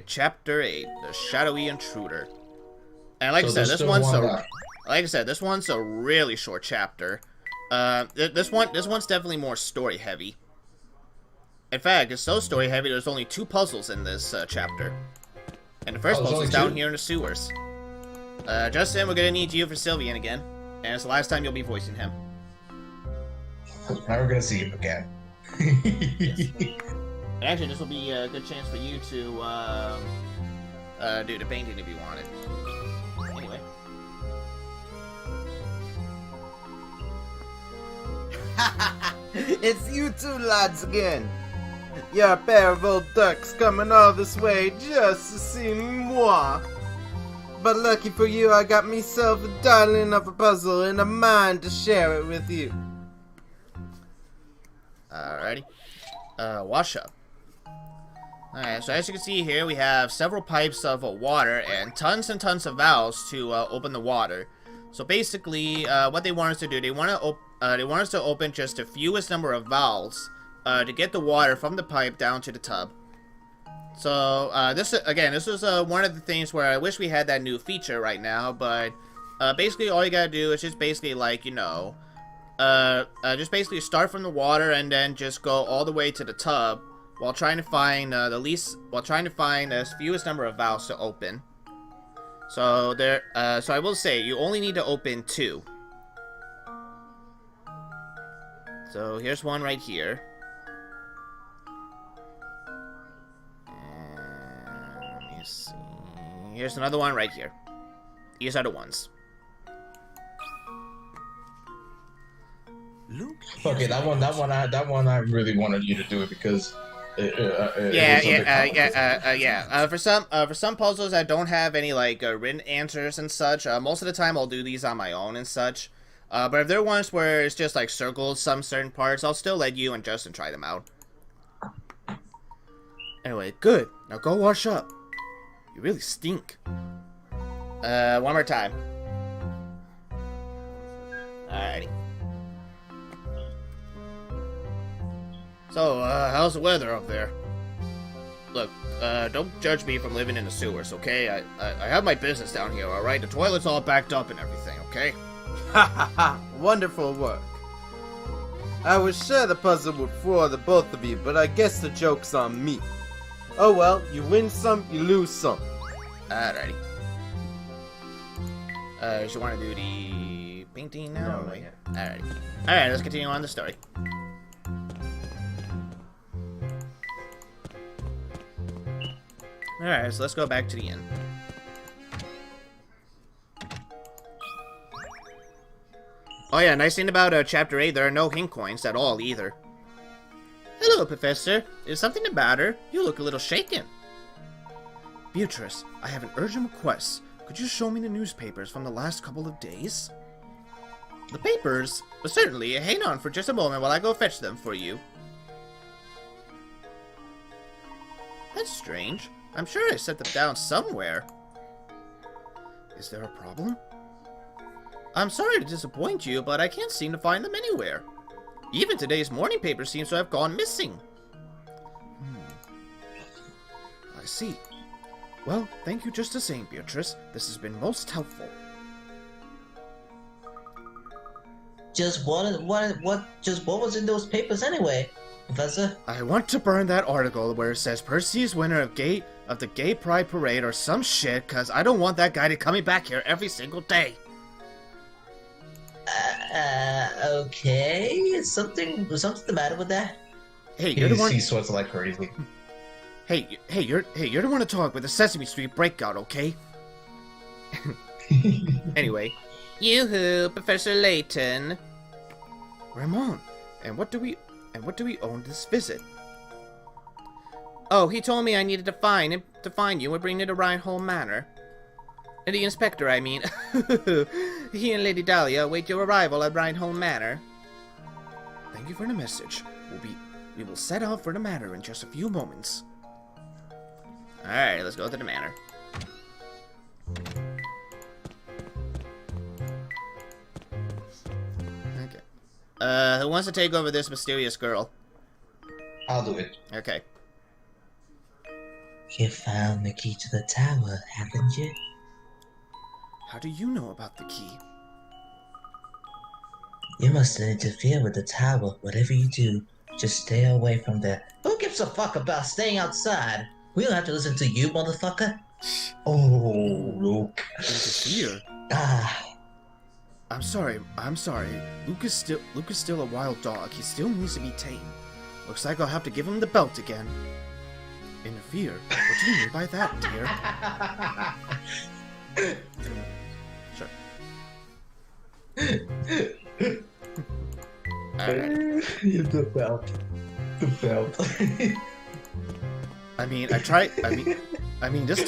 Alright, Chapter 8, The Shadowy Intruder. And like So I said, there's still one left. this one's a really short chapter. This one's definitely more story heavy. In fact, it's so story heavy there's only 2 puzzles in this chapter. And the first there's puzzle is only down 2? here in the sewers. Justin, we're gonna need you for Sylvian again. And it's the last time you'll be voicing him. Now we're gonna see him again. Yes. And actually, this will be a good chance for you to do the painting if you wanted. Anyway. It's you two lads again. You're a pair of old ducks coming all this way just to see moi. But lucky for you, I got myself a darling of a puzzle and a mind to share it with you. Alrighty. Wash up. Alright, so as you can see here, we have several pipes of water and tons of valves to open the water. So basically, what they want us to do, they want us to open just the fewest number of valves to get the water from the pipe down to the tub. So this is one of the things where I wish we had that new feature right now, but basically all you gotta do is just basically like, you know, just basically start from the water and then just go all the way to the tub while trying to find as fewest number of valves to open. So so I will say you only need to open 2. So here's one right here. And let me see. Here's another one right here. These are the ones. Okay, that one I really wanted you to do it because For some puzzles that don't have any like written answers and such, most of the time I'll do these on my own and such. But if there are ones where it's just like circles some certain parts, I'll still let you and Justin try them out. Anyway, good. Now go wash up. You really stink. One more time. Alrighty. So, how's the weather up there? Look, don't judge me from living in the sewers, okay? I have my business down here, alright? The toilet's all backed up and everything, okay? Ha ha ha! Wonderful work. I was sure the puzzle would fool the both of you, but I guess the joke's on me. Oh well, you win some, you lose some. Alrighty. You want to do the painting now? No, not yet. Alrighty. Alright, let's continue on the story. Alright, so let's go back to the inn. Oh yeah, nice thing about Chapter 8, there are no hint coins at all either. Hello, Professor. Is something the matter? You look a little shaken. Beatrice, I have an urgent request. Could you show me the newspapers from the last couple of days? The papers? Well, certainly. Hang on for just a moment while I go fetch them for you. That's strange. I'm sure I set them down somewhere. Is there a problem? I'm sorry to disappoint you, but I can't seem to find them anywhere. Even today's morning paper seems to have gone missing. I see. Well, thank you just the same, Beatrice. This has been most helpful. Just what was in those papers anyway, Professor? I want to burn that article where it says Percy is winner of the Gay Pride Parade or some shit, cause I don't want that guy to coming back here every single day. Okay. Is something the matter with that? Hey, you're the one. He sweats like crazy. Hey, you're the one to talk with the Sesame Street breakout, okay? Anyway, yoo-hoo, Professor Layton. Ramon, and what do we own this visit? Oh, he told me I needed to find you and bring you to Reinhold Manor. And the inspector, I mean. He and Lady Dahlia await your arrival at Reinhold Manor. Thank you for the message. We will set out for the manor in just a few moments. Alright, let's go to the manor. Okay. Who wants to take over this mysterious girl? I'll do it. Okay. You found the key to the tower, haven't you? How do you know about the key? You mustn't interfere with the tower. Whatever you do, just stay away from there. Who gives a fuck about staying outside? We don't have to listen to you, motherfucker. Oh, Luke. Interfere? Ah, I'm sorry. Luke is still a wild dog. He still needs to be tamed. Looks like I'll have to give him the belt again. Interfere? What do you mean by that, dear? Sure. Alright. the belt. The belt. I mean, this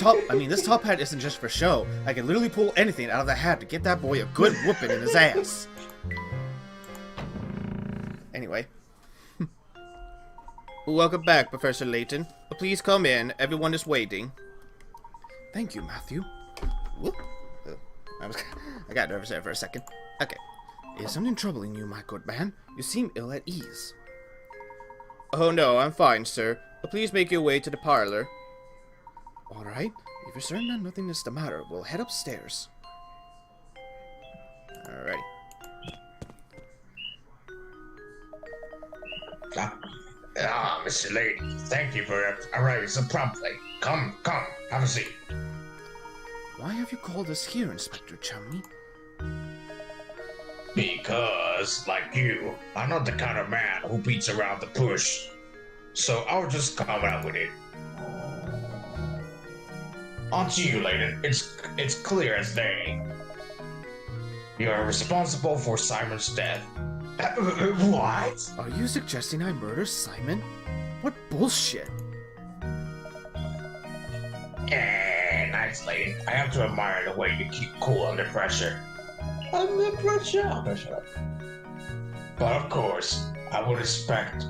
top hat isn't just for show. I can literally pull anything out of the hat to get that boy a good whooping in his ass. Anyway. Welcome back, Professor Layton. Please come in. Everyone is waiting. Thank you, Matthew. Whoop. I got nervous there for a second. Okay. Is something troubling you, my good man? You seem ill at ease. Oh no, I'm fine, sir. Please make your way to the parlor. Alright. If you're certain that nothing is the matter, we'll head upstairs. Alright. Mr. Layton, thank you for arriving so promptly. Come, have a seat. Why have you called us here, Inspector Chumley? Because, like you, I'm not the kind of man who beats around the bush. So I'll just come out with it. On to you, Layton. It's clear as day. You are responsible for Simon's death. What? Are you suggesting I murder Simon? What bullshit? Nice, Layton. I have to admire the way you keep cool under pressure. Under pressure? But of course, I would expect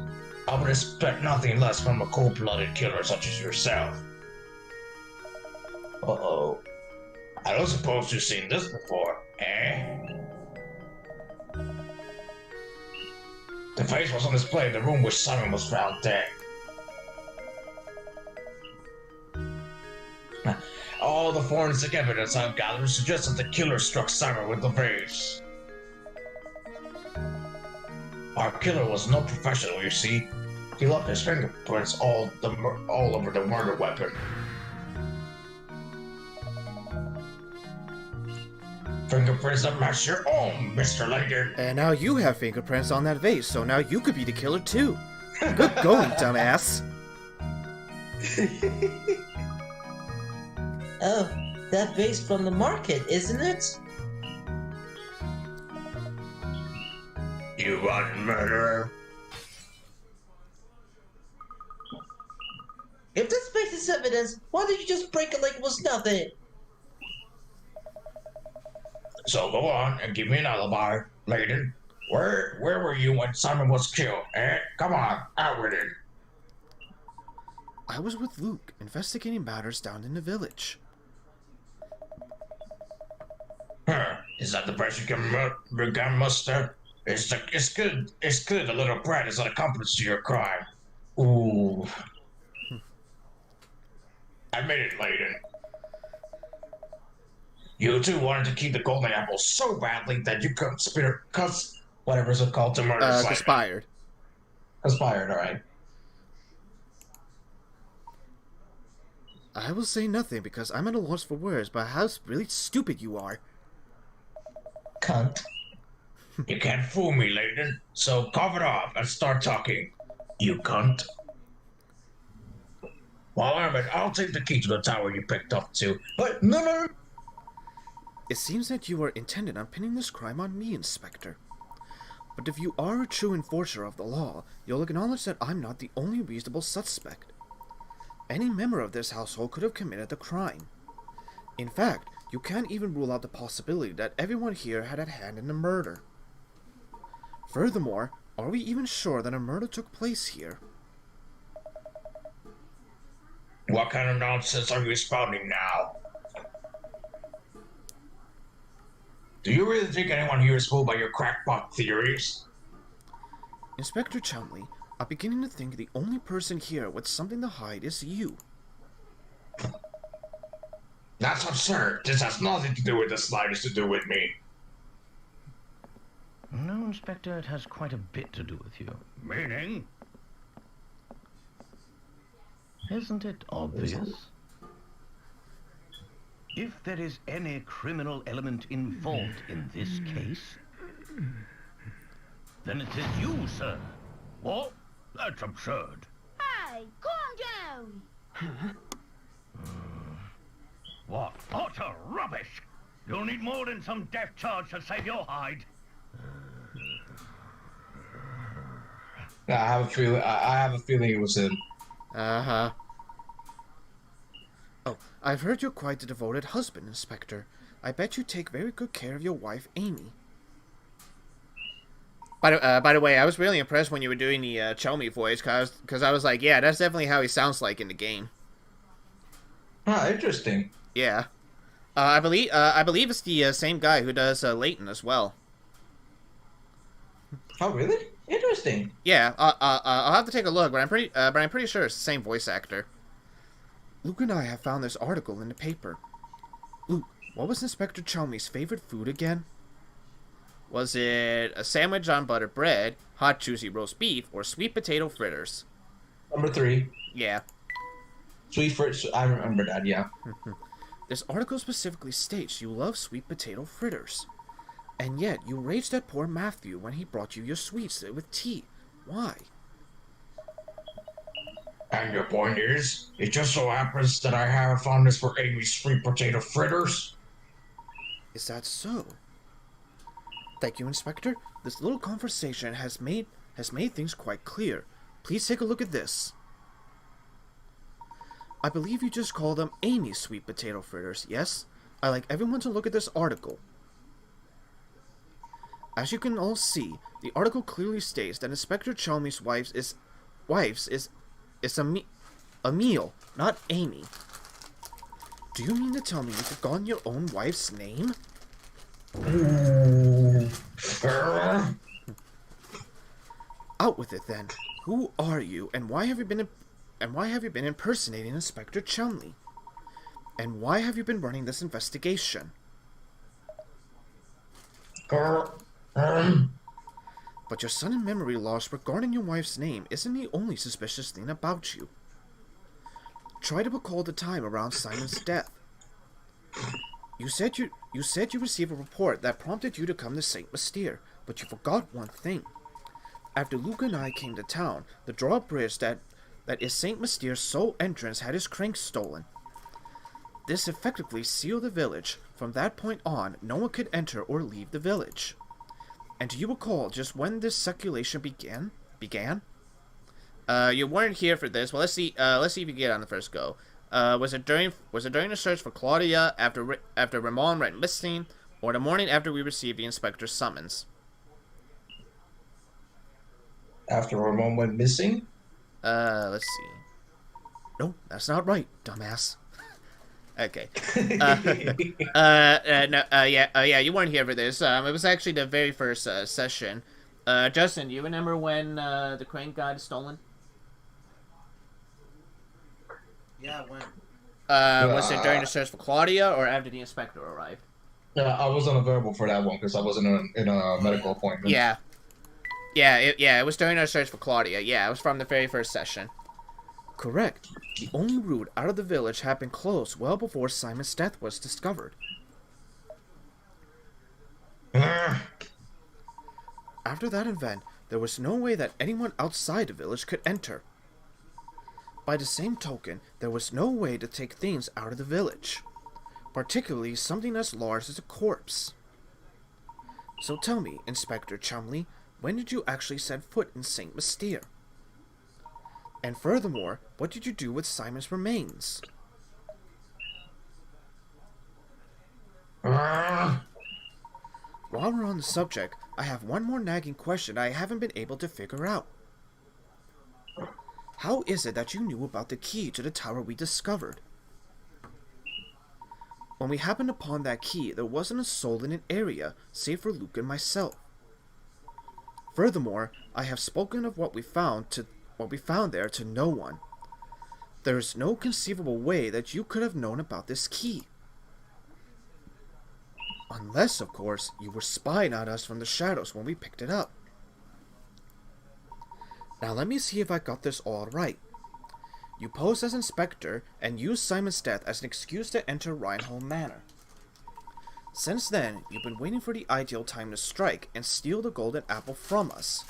nothing less from a cold-blooded killer such as yourself. Uh-oh. I don't suppose you've seen this before, eh? The face was on display in the room where Simon was found dead. All the forensic evidence I've gathered suggests that the killer struck Simon with the face. Our killer was no professional, you see. He left his fingerprints all over the murder weapon. Fingerprints that match your own, Mr. Layton. And now you have fingerprints on that vase, so now you could be the killer too. Good going, dumbass. oh, that vase from the market, isn't it? You rotten murderer. If this vase is evidence, why did you just break it like it was nothing? So go on and give me an alibi, Layton. Where were you when Simon was killed, eh? Come on, out with it. I was with Luke, investigating matters down in the village. Huh? Is that the best you can muster? It's good. The little brat is an accomplice to your crime. Ooh. Admit it, Layton. You two wanted to keep the golden apple so badly that you whatever it's called to murder Simon. Conspired. Conspired, alright. I will say nothing because I'm at a loss for words, but how really stupid you are. Cunt. You can't fool me, Layton. So cough it off and start talking. You cunt. Well, I'll take the key to the tower you picked up to. But no. It seems that you are intended on pinning this crime on me, Inspector. But if you are a true enforcer of the law, you'll acknowledge that I'm not the only reasonable suspect. Any member of this household could have committed the crime. In fact, you can't even rule out the possibility that everyone here had a hand in the murder. Furthermore, are we even sure that a murder took place here? What kind of nonsense are you spouting now? Do you really think anyone here is fooled by your crackpot theories? Inspector Chumley, I'm beginning to think the only person here with something to hide is you. That's absurd. This has nothing to do with the slightest to do with me. No, Inspector, it has quite a bit to do with you. Meaning? Isn't it obvious? If there is any criminal element involved in this case, then it is you, sir. What? That's absurd. Hey, calm down! What? Utter rubbish! You'll need more than some death charge to save your hide. I have a feeling. I have a feeling it was him. Uh-huh. Oh, I've heard you're quite a devoted husband, Inspector. I bet you take very good care of your wife, Amy. By the way, I was really impressed when you were doing the Chelmy voice, because I was like, yeah, that's definitely how he sounds like in the game. Ah, interesting. Yeah. I believe it's the same guy who does Layton as well. Oh, really? Interesting. Yeah, I'll have to take a look, but I'm pretty sure it's the same voice actor. Luke and I have found this article in the paper. Luke, what was Inspector Chelmy's favorite food again? Was it a sandwich on buttered bread, hot juicy roast beef, or sweet potato fritters? Number 3. Yeah. Sweet fritters. I remember that. Yeah. This article specifically states you love sweet potato fritters. And yet, you raged at poor Matthew when he brought you your sweets with tea. Why? And your point is, it just so happens that I have a fondness for Amy's sweet potato fritters. Is that so? Thank you, Inspector. This little conversation has made things quite clear. Please take a look at this. I believe you just called them Amy's sweet potato fritters, yes? I'd like everyone to look at this article. As you can all see, the article clearly states that Inspector Chelmy's wife's is a meal, not Amy. Do you mean to tell me you've forgotten your own wife's name? Out with it then. Who are you, and why have you been impersonating Inspector Chelmy? And why have you been running this investigation? But your sudden memory loss regarding your wife's name isn't the only suspicious thing about you. Try to recall the time around Simon's death. You said you received a report that prompted you to come to St. Mystere, but you forgot one thing. After Luke and I came to town, the drawbridge that is St. Mystere's sole entrance had his crank stolen. This effectively sealed the village. From that point on, no one could enter or leave the village. And do you recall just when this circulation began? You weren't here for this. Well, let's see if you get on the first go. Was it during the search for Claudia after Ramon went missing, or the morning after we received the inspector's summons? After Ramon went missing? Let's see. No, that's not right, dumbass. Okay. Yeah, you weren't here for this. It was actually the very first session. Justin, do you remember when the crank got stolen? Yeah, when? Was it during the search for Claudia or after the inspector arrived? I was unavailable for that one because I was in a medical appointment. Yeah. It was during our search for Claudia. Yeah, it was from the very first session. Correct. The only route out of the village had been closed well before Simon's death was discovered. After that event, there was no way that anyone outside the village could enter. By the same token, there was no way to take things out of the village, particularly something as large as a corpse. So tell me, Inspector Chumley, when did you actually set foot in St. Mystere? And furthermore, what did you do with Simon's remains? While we're on the subject, I have one more nagging question I haven't been able to figure out. How is it that you knew about the key to the tower we discovered? When we happened upon that key, there wasn't a soul in an area, save for Luke and myself. Furthermore, I have spoken of what we found there to no one. There is no conceivable way that you could have known about this key. Unless, of course, you were spying on us from the shadows when we picked it up. Now let me see if I got this all right. You posed as Inspector and used Simon's death as an excuse to enter Reinhold Manor. Since then, you've been waiting for the ideal time to strike and steal the golden apple from us.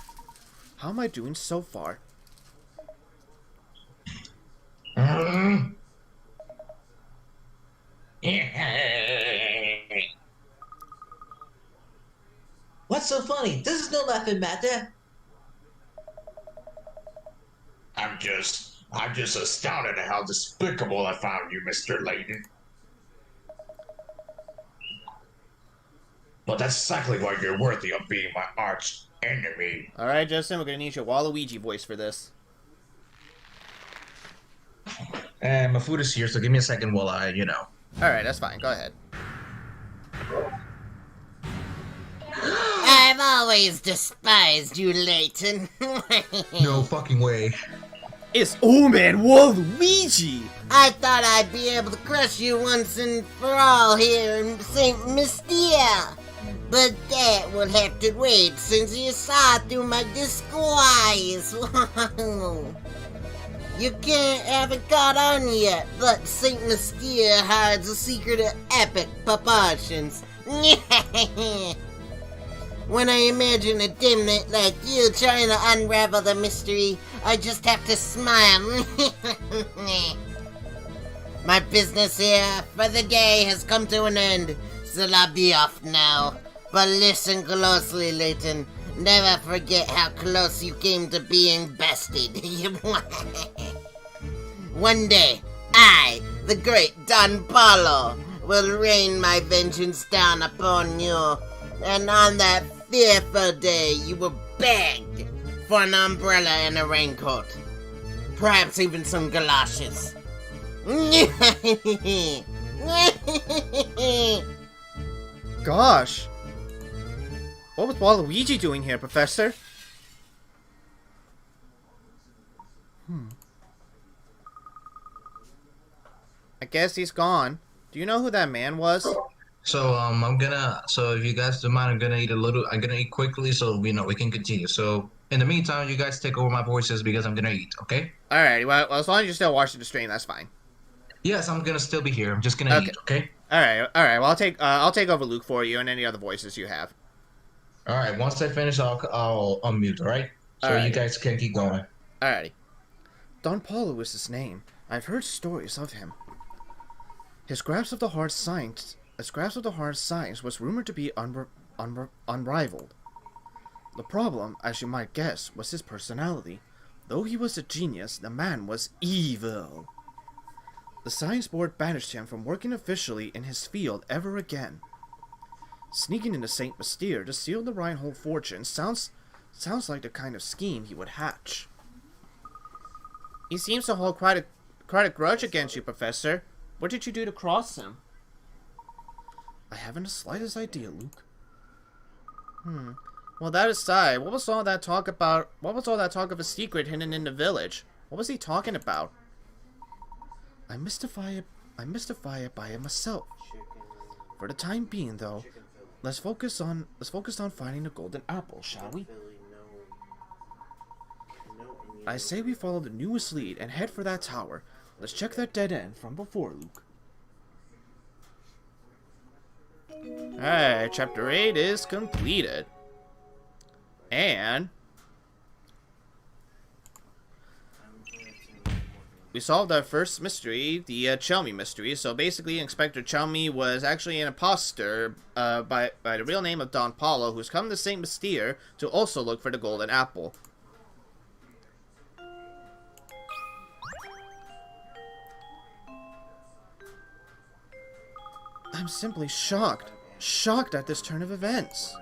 How am I doing so far? What's so funny? This is no laughing matter. I'm just astounded at how despicable I found you, Mr. Layton. But that's exactly why you're worthy of being my arch enemy. Alright, Justin, we're gonna need your Waluigi voice for this. And my food is here, so give me a second while I, Alright, that's fine. Go ahead. I've always despised you, Layton. No fucking way. It's old man Waluigi! I thought I'd be able to crush you once and for all here in St. Mystia. But that will have to wait since you saw through my disguise. You haven't caught on yet, but St. Mystia hides a secret of epic proportions. When I imagine a dimwit like you trying to unravel the mystery, I just have to smile. My business here for the day has come to an end, so I'll be off now. But listen closely, Layton. Never forget how close you came to being bested. One day, I, the great Don Paulo, will rain my vengeance down upon you. And on that fearful day, you will beg for an umbrella and a raincoat. Perhaps even some galoshes. Gosh. What was Waluigi doing here, Professor? I guess he's gone. Do you know who that man was? So so if you guys don't mind, I'm gonna eat quickly so we can continue. So in the meantime, you guys take over my voices because I'm gonna eat, okay? Alright, well, as long as you're still watching the stream, that's fine. Yes, I'm gonna still be here. I'm just gonna eat, okay? Alright, well, I'll take over Luke for you and any other voices you have. Alright, once I finish, I'll unmute, alright? So Alright. you guys can keep going. Alrighty. Don Paulo is his name. I've heard stories of him. His grasp of the hard science was rumored to be unrivaled. The problem, as you might guess, was his personality. Though he was a genius, the man was evil. The science board banished him from working officially in his field ever again. Sneaking into St. Mystere to steal the Reinhold fortune sounds like the kind of scheme he would hatch. He seems to hold quite a grudge against you, Professor. What did you do to cross him? I haven't the slightest idea, Luke. Well, that aside, what was all that talk about? What was all that talk of a secret hidden in the village? What was he talking about? I mystify it by myself. For the time being, though, let's focus on finding the golden apple, shall we? I say we follow the newest lead and head for that tower. Let's check that dead end from before, Luke. Alright, chapter 8 is completed. And we solved our first mystery, the Chelmy mystery. So basically, Inspector Chelmy was actually an imposter by the real name of Don Paulo, who's come to St. Mystere to also look for the golden apple. I'm simply shocked at this turn of events.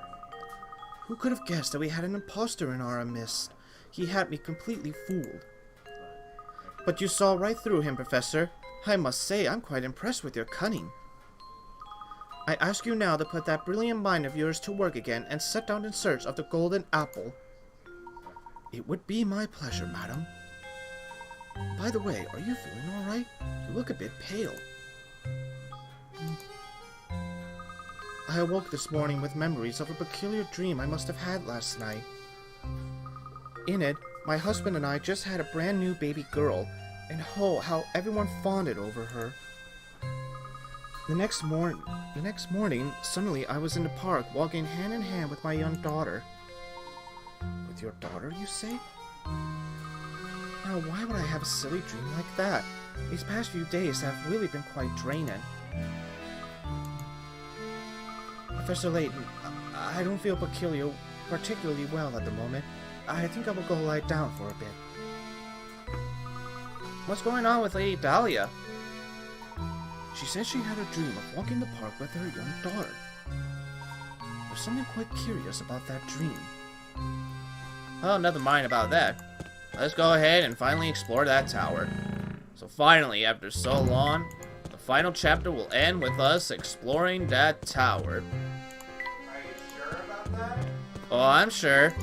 Who could have guessed that we had an imposter in our midst? He had me completely fooled. But you saw right through him, Professor. I must say, I'm quite impressed with your cunning. I ask you now to put that brilliant mind of yours to work again and set out in search of the golden apple. It would be my pleasure, madam. By the way, are you feeling all right? You look a bit pale. I awoke this morning with memories of a peculiar dream I must have had last night. In it, my husband and I just had a brand new baby girl, and oh, how everyone fawned over her. The next morning, suddenly I was in the park walking hand in hand with my young daughter. With your daughter, you say? Now, why would I have a silly dream like that? These past few days have really been quite draining. Professor Layton, I don't feel particularly well at the moment. I think I will go lie down for a bit. What's going on with Lady Dahlia? She said she had a dream of walking the park with her young daughter. There's something quite curious about that dream. Well, never mind about that. Let's go ahead and finally explore that tower. So finally, after so long, the final chapter will end with us exploring that tower. Are you sure about that? Oh, I'm sure.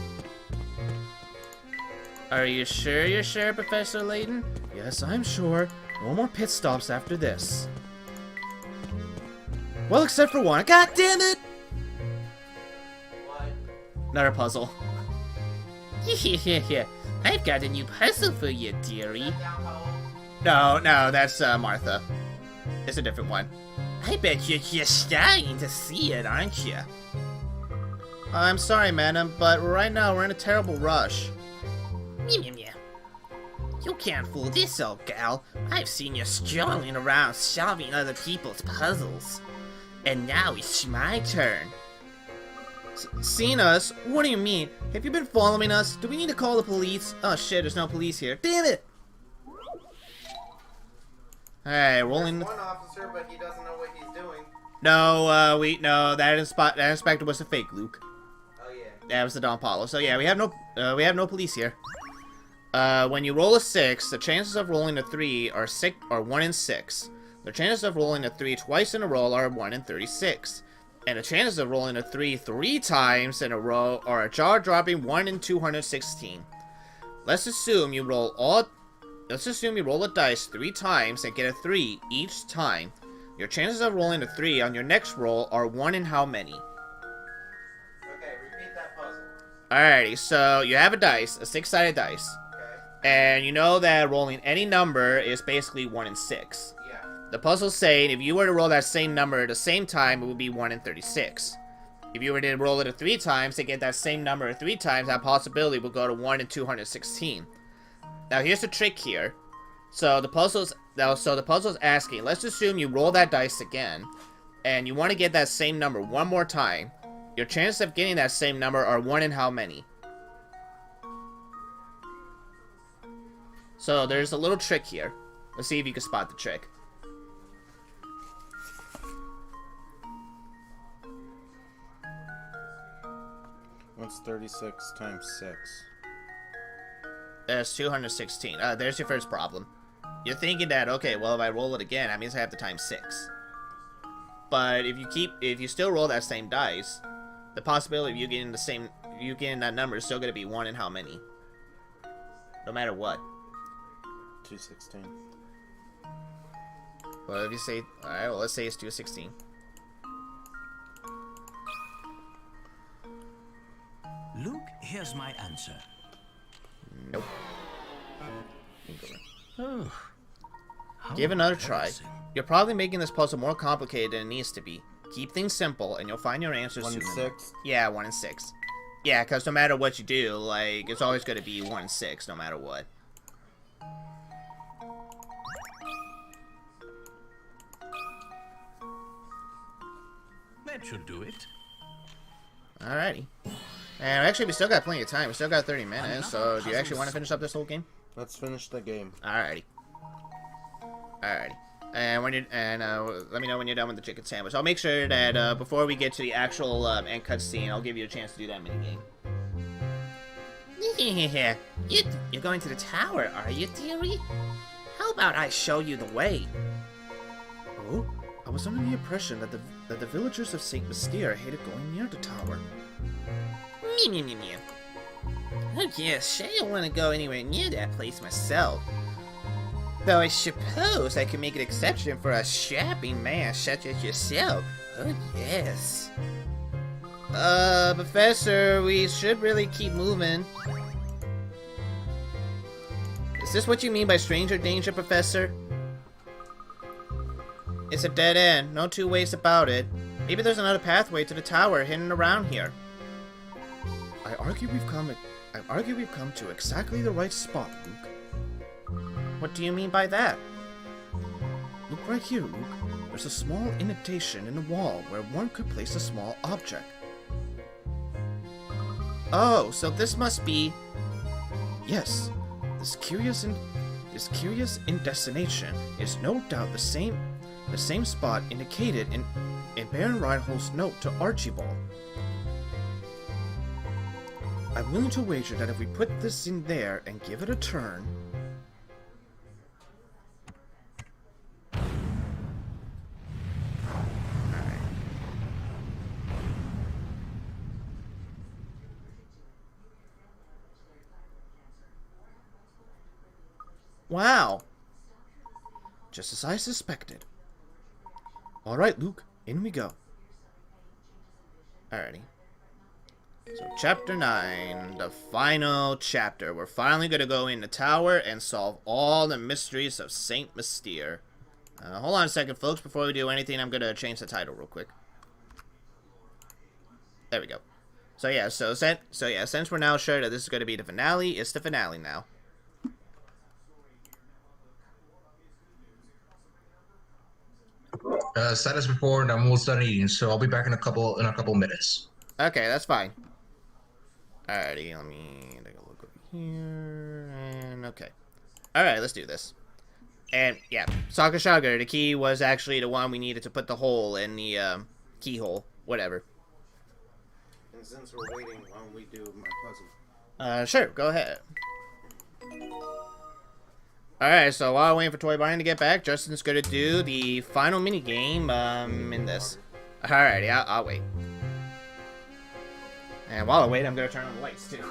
Are you sure you're sure, Professor Layton? Yes, I'm sure. No more pit stops after this. Well, except for one. God damn it! What? Another puzzle. Yeah, I've got a new puzzle for you, dearie. No, that's Martha. It's a different one. I bet you're just dying to see it, aren't you? I'm sorry, madam, but right now we're in a terrible rush. Meow. You can't fool this old gal. I've seen you strolling around solving other people's puzzles. And now it's my turn. Seen us? What do you mean? Have you been following us? Do we need to call the police? Oh shit, there's no police here. Damn it! Alright, rolling. There's one officer, but he doesn't know what he's doing. No, that inspector was a fake, Luke. Oh yeah. That was the Don Paulo. So yeah, we have no police here. When you roll a 6, the chances of rolling a 3 are 1 in 6. The chances of rolling a 3 twice in a row are 1 in 36. And the chances of rolling a 3 3 times in a row are a jaw-dropping 1 in 216. Let's assume you roll a dice 3 times and get a 3 each time. Your chances of rolling a 3 on your next roll are 1 in how many? Okay, repeat that puzzle. Alrighty, so you have a dice, a 6-sided dice. Okay. And you know that rolling any number is basically 1 in 6. Yeah. The puzzle's saying if you were to roll that same number at the same time, it would be 1 in 36. If you were to roll it 3 times to get that same number 3 times, that possibility will go to 1 in 216. Now here's the trick here. So the puzzle's asking, let's assume you roll that dice again, and you want to get that same number one more time. Your chances of getting that same number are 1 in how many? So there's a little trick here. Let's see if you can spot the trick. What's 36 times 6? That's 216. There's your first problem. You're thinking that, okay, well, if I roll it again, that means I have to times 6. But if you still roll that same dice, the possibility of you getting that number is still going to be 1 in how many? No matter what. 216. Well, if you say, alright, well, let's say it's 216. Luke, here's my answer. Nope. Oh. Give another try. You're probably making this puzzle more complicated than it needs to be. Keep things simple, and you'll find your answers 1 soon. in 6? Yeah, 1 in 6. Yeah, because no matter what you do, like, it's always going to be 1 in 6, no matter what. That should do it. Alrighty. And actually, we still got plenty of time. We still got 30 minutes, so do you actually want to finish up this whole game? Let's finish the game. Alrighty. Alrighty. And when let me know when you're done with the chicken sandwich. I'll make sure that before we get to the actual end cutscene, I'll give you a chance to do that minigame. Yeah, you're going to the tower, are you, dearie? How about I show you the way? Oh, I was under the impression that the villagers of Saint Mystere hated going near the tower. Meow. Oh yeah, sure, I don't want to go anywhere near that place myself. Though I suppose I could make an exception for a shopping man such as yourself. Oh, yes. Professor, we should really keep moving. Is this what you mean by stranger danger, Professor? It's a dead end, no two ways about it. Maybe there's another pathway to the tower hidden around here. I argue we've come to exactly the right spot, Luke. What do you mean by that? Look right here, Luke. There's a small indentation in the wall where one could place a small object. Oh, so this must be... Yes, this curious indentation is no doubt the same spot indicated in Baron Reinhold's note to Archibald. I'm willing to wager that if we put this in there and give it a turn... Wow! Just as I suspected. Alright, Luke, in we go. Alrighty. So, Chapter 9, the final chapter. We're finally going to go in the tower and solve all the mysteries of Saint Mystere. Hold on a second, folks. Before we do anything, I'm going to change the title real quick. There we go. So, yeah, since we're now sure that this is going to be the finale, it's the finale now. Status report. I'm almost done eating, so I'll be back in a couple minutes. Okay, that's fine. Alrighty, let me take a look over here. And okay. Alright, let's do this. And yeah, Sakashaga, the key was actually the one we needed to put the hole in the keyhole. Whatever. And since we're waiting, why don't we do my puzzle? Sure, go ahead. Alright, so while we're waiting for Toy Barney to get back, Justin's gonna do the final mini game in this. Alrighty, I'll wait. And while I wait, I'm gonna turn on the lights too.